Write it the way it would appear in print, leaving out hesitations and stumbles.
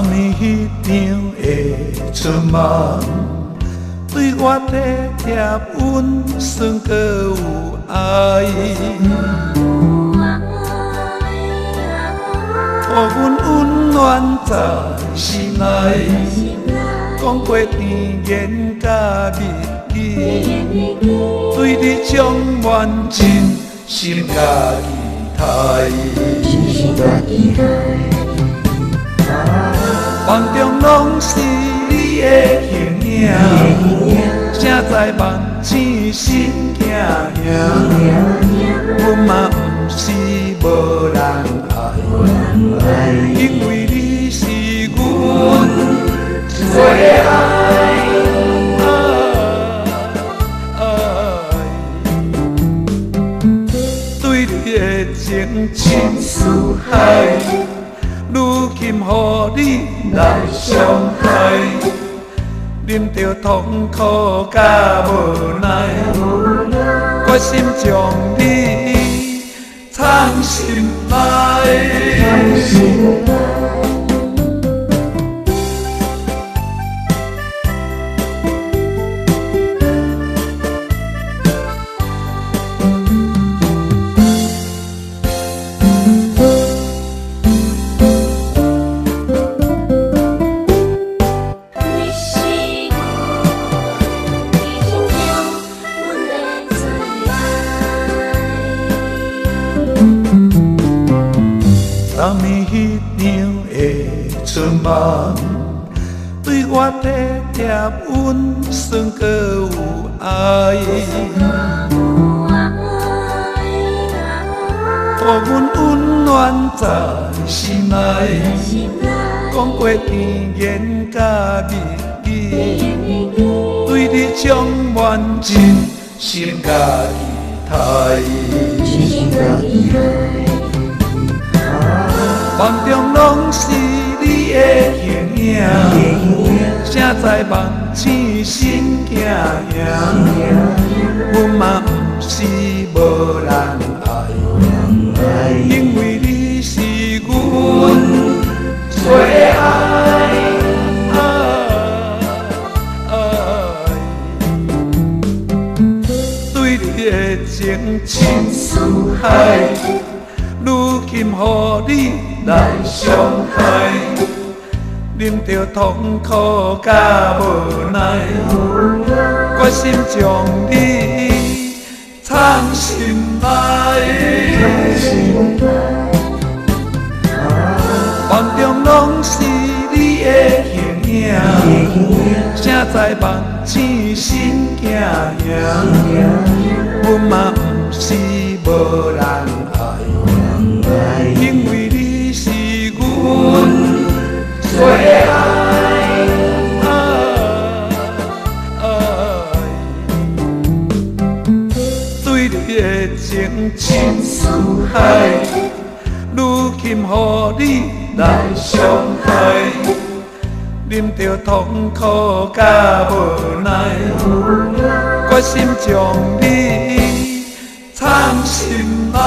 昨暝迄场的春梦，对我体贴温顺搁有爱，予阮温暖在心内。讲过甜言甲蜜语，对你充满真心甲期待。梦中拢是你的形影，才知梦醒心惊惊。阮嘛不是无人爱，因为你是阮最爱。对你的情深似海，如今予你来伤害，忍着痛苦甲无奈，决心将你藏心内。昨暝迄场的春梦，对我体贴温顺搁有爱，予阮温暖在心内。讲过甜言甲蜜语，对你充满真心甲期待。梦中拢是你的形影，才知梦醒心惊惊。阮嘛不是无人爱，因为你是阮最爱。对你的情深似海，如今予你来伤害，忍着痛苦甲无奈，决心将你藏心内。梦中拢是你的形影，才知梦醒心惊惊。阮嘛不是无人爱，因为你是阮最爱。对你的情深似海，如今予你来伤害，忍着痛苦甲无奈，决心将你藏心内。